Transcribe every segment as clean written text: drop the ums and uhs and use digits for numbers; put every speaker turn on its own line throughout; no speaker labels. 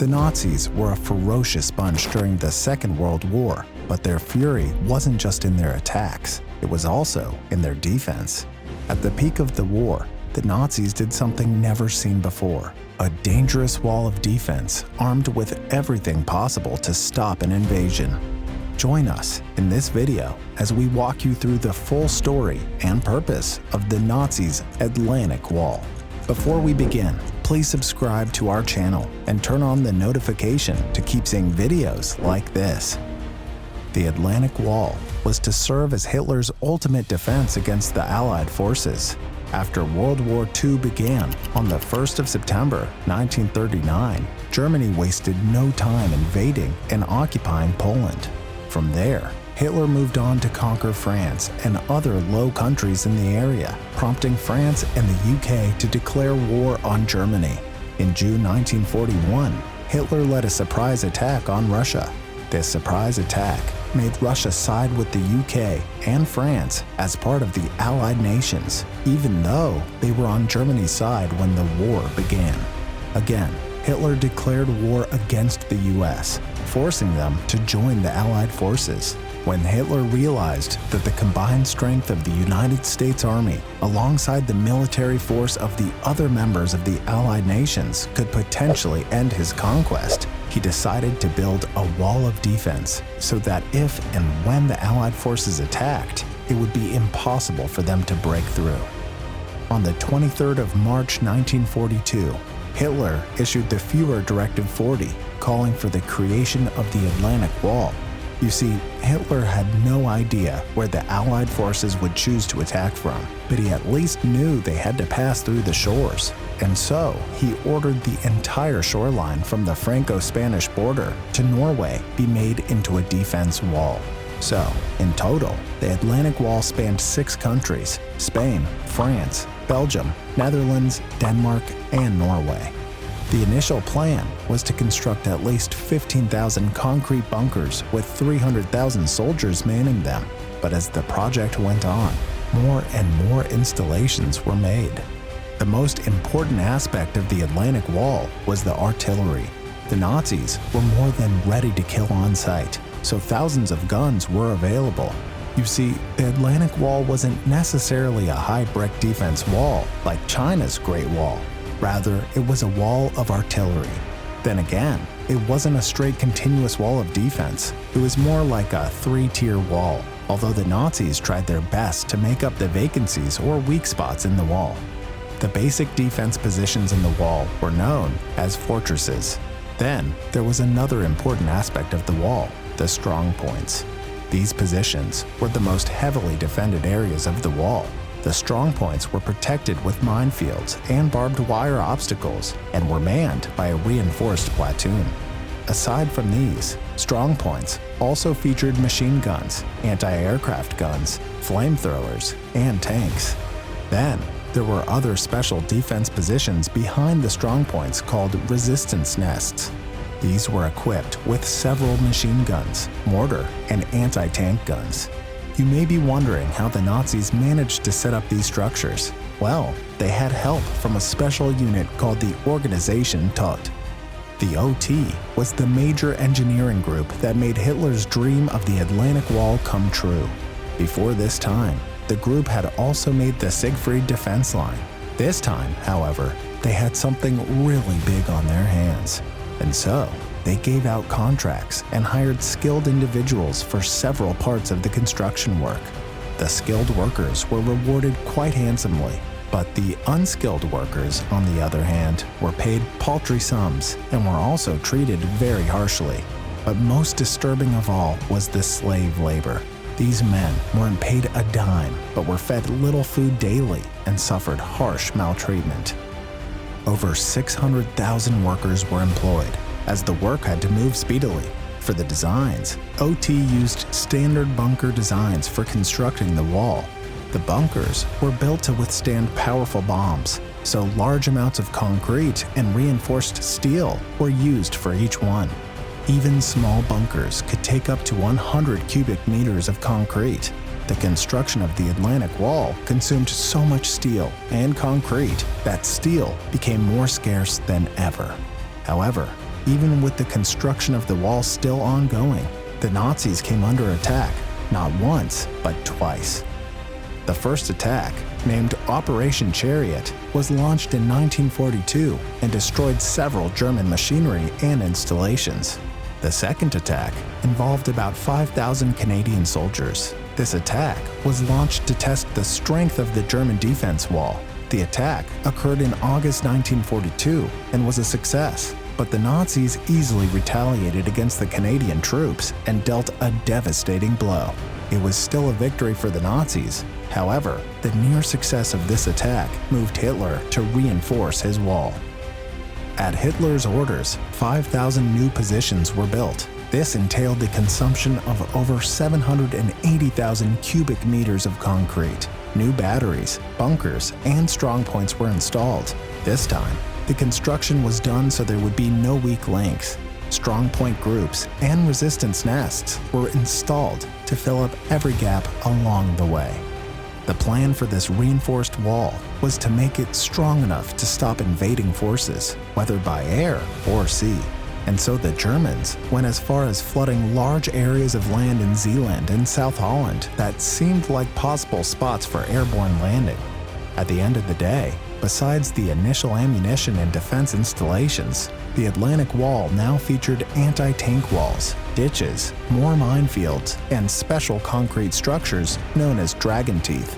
The Nazis were a ferocious bunch during the Second World War, but their fury wasn't just in their attacks, it was also in their defense. At the peak of the war, the Nazis did something never seen before: a dangerous wall of defense armed with everything possible to stop an invasion. Join us in this video as we walk you through the full story and purpose of the Nazis' Atlantic Wall. Before we begin, please subscribe to our channel and turn on the notification to keep seeing videos like this. The Atlantic Wall was to serve as Hitler's ultimate defense against the Allied forces. After World War II began on the 1st of September 1939, Germany wasted no time invading and occupying Poland. From there, Hitler moved on to conquer France and other Low countries in the area, prompting France and the UK to declare war on Germany. In June 1941, Hitler led a surprise attack on Russia. This surprise attack made Russia side with the UK and France as part of the Allied nations, even though they were on Germany's side when the war began. Again, Hitler declared war against the US, forcing them to join the Allied forces. When Hitler realized that the combined strength of the United States Army alongside the military force of the other members of the Allied nations could potentially end his conquest, he decided to build a wall of defense so that if and when the Allied forces attacked, it would be impossible for them to break through. On the 23rd of March 1942, Hitler issued the Führer Directive 40, calling for the creation of the Atlantic Wall. You see, Hitler had no idea where the Allied forces would choose to attack from, but he at least knew they had to pass through the shores. And so, he ordered the entire shoreline from the Franco-Spanish border to Norway be made into a defense wall. So, in total, the Atlantic Wall spanned 6 countries: Spain, France, Belgium, Netherlands, Denmark, and Norway. The initial plan was to construct at least 15,000 concrete bunkers with 300,000 soldiers manning them. But as the project went on, more and more installations were made. The most important aspect of the Atlantic Wall was the artillery. The Nazis were more than ready to kill on sight, so thousands of guns were available. You see, the Atlantic Wall wasn't necessarily a high brick defense wall like China's Great Wall. Rather, it was a wall of artillery. Then again, it wasn't a straight continuous wall of defense. It was more like a 3-tier wall, although the Nazis tried their best to make up the vacancies or weak spots in the wall. The basic defense positions in the wall were known as fortresses. Then, there was another important aspect of the wall: the strong points. These positions were the most heavily defended areas of the wall. The strong points were protected with minefields and barbed wire obstacles and were manned by a reinforced platoon. Aside from these, strong points also featured machine guns, anti-aircraft guns, flamethrowers, and tanks. Then, there were other special defense positions behind the strong points called resistance nests. These were equipped with several machine guns, mortar, and anti-tank guns. You may be wondering how the Nazis managed to set up these structures. Well, they had help from a special unit called the Organisation Todt. The OT was the major engineering group that made Hitler's dream of the Atlantic Wall come true. Before this time, the group had also made the Siegfried Defense Line. This time, however, they had something really big on their hands. And so, they gave out contracts and hired skilled individuals for several parts of the construction work. The skilled workers were rewarded quite handsomely, but the unskilled workers, on the other hand, were paid paltry sums and were also treated very harshly. But most disturbing of all was the slave labor. These men weren't paid a dime, but were fed little food daily and suffered harsh maltreatment. Over 600,000 workers were employed, as the work had to move speedily. For the designs, OT used standard bunker designs for constructing the wall. The bunkers were built to withstand powerful bombs, so large amounts of concrete and reinforced steel were used for each one. Even small bunkers could take up to 100 cubic meters of concrete. The construction of the Atlantic Wall consumed so much steel and concrete that steel became more scarce than ever. However, Even with the construction of the wall still ongoing, the Nazis came under attack, not once, but twice. The first attack, named Operation Chariot, was launched in 1942 and destroyed several German machinery and installations. The second attack involved about 5,000 Canadian soldiers. This attack was launched to test the strength of the German defense wall. The attack occurred in August 1942 and was a success, but the Nazis easily retaliated against the Canadian troops and dealt a devastating blow. It was still a victory for the Nazis. However, the near success of this attack moved Hitler to reinforce his wall. At Hitler's orders, 5,000 new positions were built. This entailed the consumption of over 780,000 cubic meters of concrete. New batteries, bunkers, and strongpoints were installed. This time, the construction was done so there would be no weak links. Strongpoint groups and resistance nests were installed to fill up every gap along the way. The plan for this reinforced wall was to make it strong enough to stop invading forces, whether by air or sea. And so the Germans went as far as flooding large areas of land in Zeeland and South Holland that seemed like possible spots for airborne landing. At the end of the day, besides the initial ammunition and defense installations, the Atlantic Wall now featured anti-tank walls, ditches, more minefields, and special concrete structures known as dragon teeth.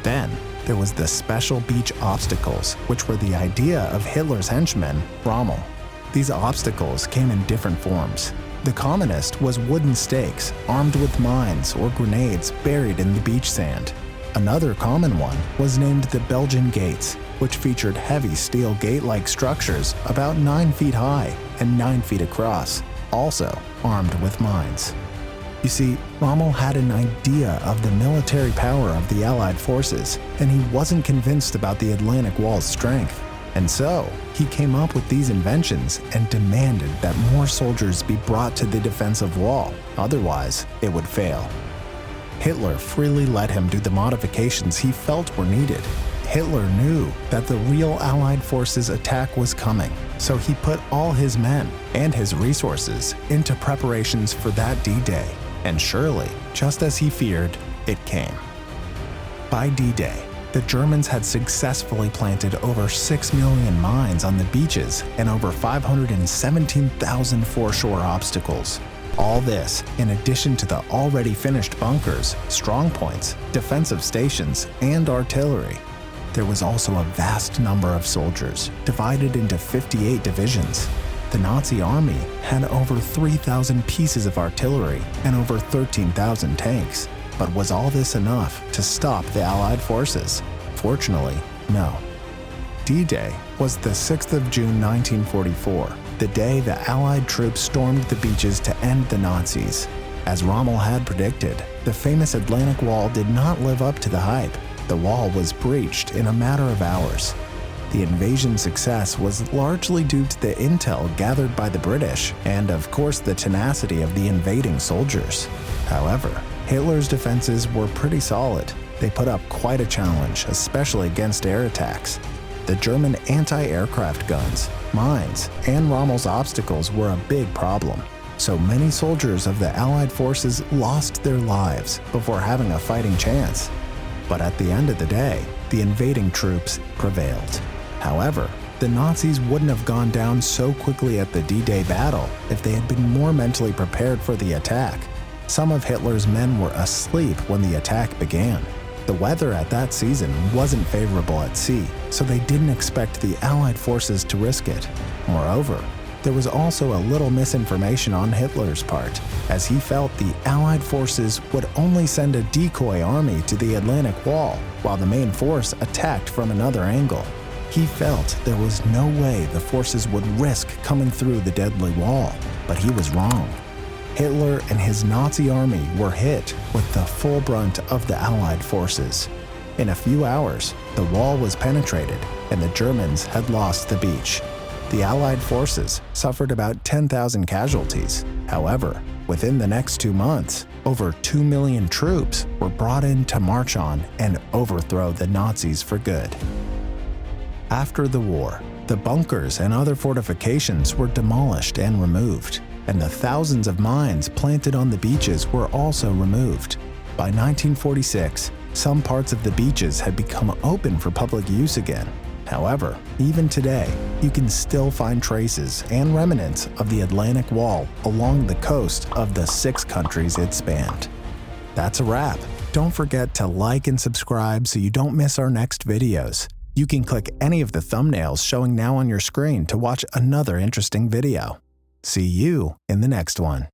Then, there was the special beach obstacles, which were the idea of Hitler's henchman, Rommel. These obstacles came in different forms. The commonest was wooden stakes armed with mines or grenades buried in the beach sand. Another common one was named the Belgian Gates, which featured heavy steel gate-like structures about 9 feet high and 9 feet across, also armed with mines. You see, Rommel had an idea of the military power of the Allied forces, and he wasn't convinced about the Atlantic Wall's strength. And so, he came up with these inventions and demanded that more soldiers be brought to the defensive wall, otherwise it would fail. Hitler freely let him do the modifications he felt were needed. Hitler knew that the real Allied forces' attack was coming, so he put all his men and his resources into preparations for that D-Day. And surely, just as he feared, it came. By D-Day, the Germans had successfully planted over 6 million mines on the beaches and over 517,000 foreshore obstacles. All this in addition to the already finished bunkers, strongpoints, defensive stations, and artillery. There was also a vast number of soldiers, divided into 58 divisions. The Nazi army had over 3,000 pieces of artillery and over 13,000 tanks. But was all this enough to stop the Allied forces? Fortunately, no. D-Day was the 6th of June 1944, the day the Allied troops stormed the beaches to end the Nazis. As Rommel had predicted, the famous Atlantic Wall did not live up to the hype. The wall was breached in a matter of hours. The invasion success was largely due to the intel gathered by the British and, of course, the tenacity of the invading soldiers. However, Hitler's defenses were pretty solid. They put up quite a challenge, especially against air attacks. The German anti-aircraft guns, mines, and Rommel's obstacles were a big problem. So many soldiers of the Allied forces lost their lives before having a fighting chance. But at the end of the day, the invading troops prevailed. However, the Nazis wouldn't have gone down so quickly at the D-Day battle if they had been more mentally prepared for the attack. Some of Hitler's men were asleep when the attack began. The weather at that season wasn't favorable at sea, so they didn't expect the Allied forces to risk it. Moreover, there was also a little misinformation on Hitler's part, as he felt the Allied forces would only send a decoy army to the Atlantic Wall, while the main force attacked from another angle. He felt there was no way the forces would risk coming through the deadly wall, but he was wrong. Hitler and his Nazi army were hit with the full brunt of the Allied forces. In a few hours, the wall was penetrated and the Germans had lost the beach. The Allied forces suffered about 10,000 casualties. However, within the next 2 months, over 2 million troops were brought in to march on and overthrow the Nazis for good. After the war, The bunkers and other fortifications were demolished and removed, and the thousands of mines planted on the beaches were also removed. By 1946, some parts of the beaches had become open for public use again. However, even today, you can still find traces and remnants of the Atlantic Wall along the coast of the 6 countries it spanned. That's a wrap. Don't forget to like and subscribe so you don't miss our next videos. You can click any of the thumbnails showing now on your screen to watch another interesting video. See you in the next one.